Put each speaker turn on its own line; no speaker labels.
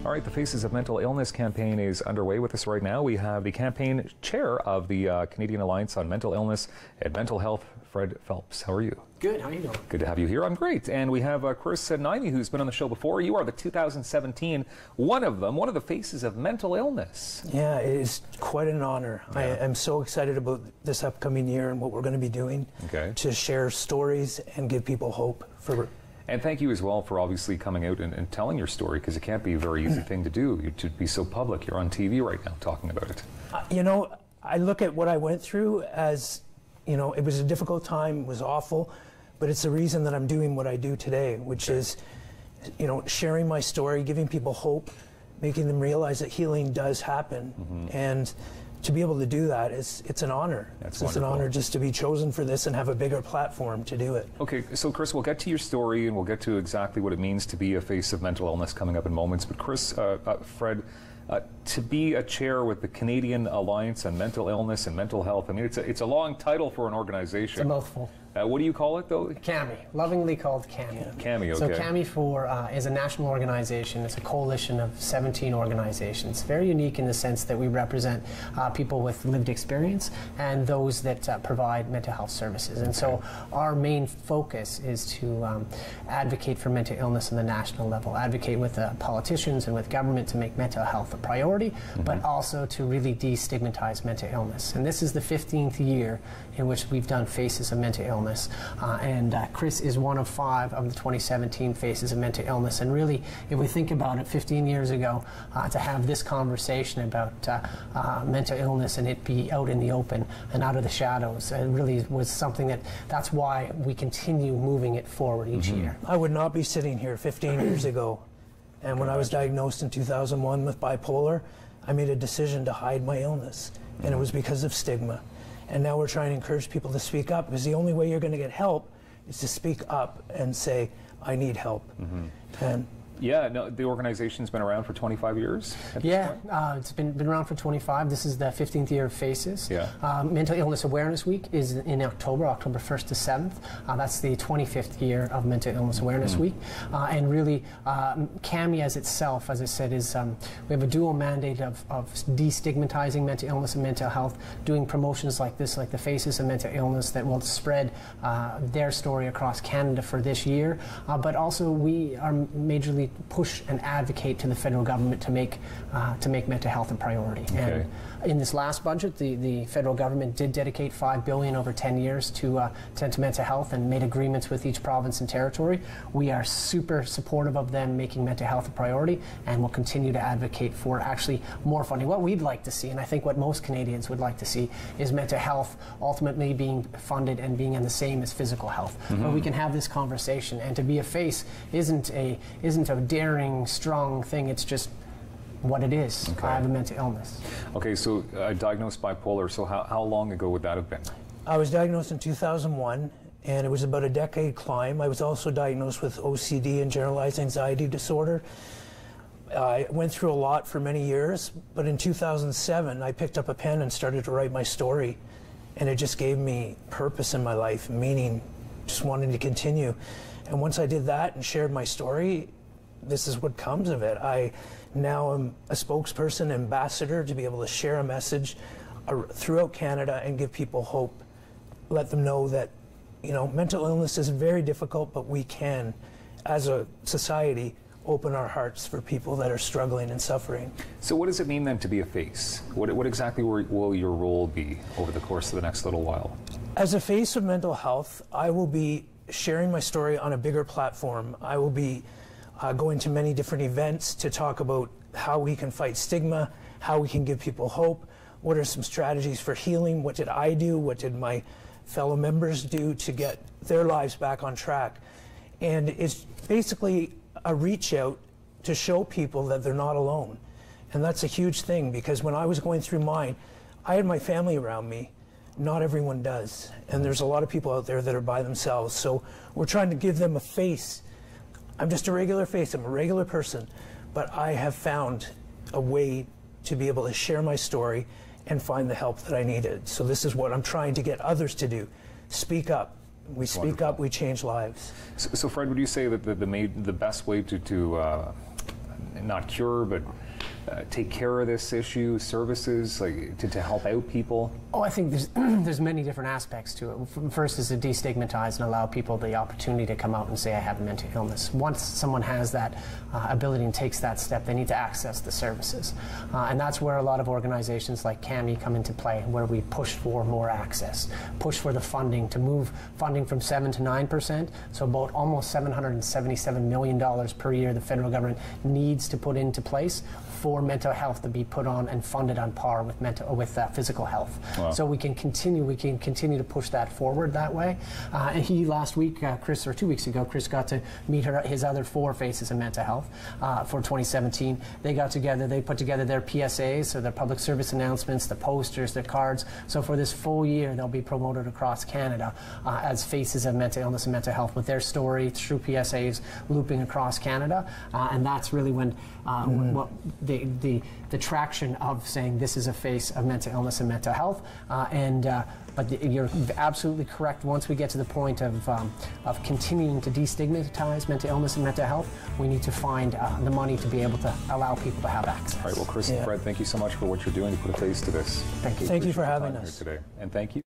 All right, the Faces of Mental Illness campaign is underway. With us right now, we have the campaign chair of the Canadian Alliance on Mental Illness and Mental Health, Fred Phelps. How are you?
Good. How are you doing?
Good to have you here. I'm great. And we have Chris Nihmey, who's been on the show before. You are the 2017 one of the Faces of Mental Illness.
Yeah, it is quite an honor. Yeah. I am so excited about this upcoming year and what we're going to be doing to share stories and give people hope for.
And thank you as well for obviously coming out and telling your story, because it can't be a very easy thing to do, to be so public. You're on TV right now talking about it.
You know, I look at what I went through as, you know, it was a difficult time, it was awful, but it's the reason that I'm doing what I do today, which is, you know, sharing my story, giving people hope, making them realize that healing does happen. And to be able to do that, it's an honor. It's an honor just to be chosen for this and have a bigger platform to do it.
Okay, so Chris, we'll get to your story and we'll get to exactly what it means to be a face of mental illness coming up in moments. But Chris, Fred, to be a chair with the Canadian Alliance on Mental Illness and Mental Health, I mean, it's a long title for an organization.
It's a mouthful.
What do you call it, though?
CAMMIMH, lovingly called CAMMIMH.
CAMMIMH, okay.
So CAMMIMH is a national organization. It's a coalition of 17 organizations. Very unique in the sense that we represent people with lived experience and those that provide mental health services. And so our main focus is to advocate for mental illness on the national level, advocate with politicians and with government to make mental health a priority, but also to really destigmatize mental illness. And this is the 15th year in which we've done Faces of Mental Illness. And Chris is one of 5 of the 2017 Faces of Mental Illness. And really, if we think about it, 15 years ago, to have this conversation about mental illness and it be out in the open and out of the shadows, it really was something that's why we continue moving it forward each year.
I would not be sitting here 15 years ago. And when I was diagnosed in 2001 with bipolar, I made a decision to hide my illness. And it was because of stigma. And now we're trying to encourage people to speak up, because the only way you're going to get help is to speak up and say, I need help. And
yeah, no, the organization's been around for 25 years at this point?
It's been around for 25. This is the 15th year of Faces.
Yeah.
Mental Illness Awareness Week is in October 1st to 7th. That's the 25th year of Mental Illness Awareness Week. And really, CAMMIMH as itself, as I said, is we have a dual mandate of destigmatizing mental illness and mental health, doing promotions like this, like the Faces of Mental Illness, that will spread their story across Canada for this year. But also we are majorly push and advocate to the federal government to make mental health a priority. And in this last budget, the federal government did dedicate $5 billion over 10 years to mental health and made agreements with each province and territory. We are super supportive of them making mental health a priority, and will continue to advocate for actually more funding. What we'd like to see, and I think what most Canadians would like to see, is mental health ultimately being funded and being the same as physical health. Where we can have this conversation, and to be a face isn't a daring, strong thing. It's just what it is. I have a mental illness. Okay,
so diagnosed bipolar, so how long ago would that have been?
I was diagnosed in 2001, and it was about a decade climb. I was also diagnosed with OCD and generalized anxiety disorder. I went through a lot for many years, but in 2007, I picked up a pen and started to write my story, and it just gave me purpose in my life, meaning, just wanting to continue. And once I did that and shared my story, this is what comes of it. I now am a spokesperson, ambassador, to be able to share a message throughout Canada and give people hope. Let them know that, you know, mental illness is very difficult, but we can, as a society, open our hearts for people that are struggling and suffering.
So what does it mean then to be a face? What exactly will your role be over the course of the next little while?
As a face of mental health, I will be sharing my story on a bigger platform. I will be going to many different events to talk about how we can fight stigma, how we can give people hope, what are some strategies for healing, what did I do, what did my fellow members do to get their lives back on track. And it's basically a reach out to show people that they're not alone. And that's a huge thing, because when I was going through mine, I had my family around me. Not everyone does. And there's a lot of people out there that are by themselves. So we're trying to give them a face. I'm just a regular face, I'm a regular person, but I have found a way to be able to share my story and find the help that I needed. So this is what I'm trying to get others to do. Speak up. We speak up, we change lives.
So Fred, would you say that the best way to not cure, but take care of this issue, services, like to help out people?
Oh, I think there's there's many different aspects to it. First is to destigmatize and allow people the opportunity to come out and say, I have a mental illness. Once someone has that ability and takes that step, they need to access the services. And that's where a lot of organizations like CAMMIMH come into play, where we push for more access, push for the funding, to move funding from 7 to 9%, so about almost $777 million per year the federal government needs to put into place for mental health to be put on and funded on par with physical health.
Wow.
So we can continue to push that forward that way. And last week, Chris, or 2 weeks ago, Chris got to meet his other 4 faces of mental health for 2017. They got together, they put together their PSAs, so their public service announcements, the posters, their cards. So for this full year, they'll be promoted across Canada as faces of mental illness and mental health, with their story through PSAs looping across Canada. And that's really when what the traction of saying this is a face of mental illness and mental health. But you're absolutely correct. Once we get to the point of continuing to destigmatize mental illness and mental health, we need to find the money to be able to allow people to have access.
All right, well, Chris and Fred, thank you so much for what you're doing to put a face to this.
Thank you.
Thank you for having us
here today. And thank you.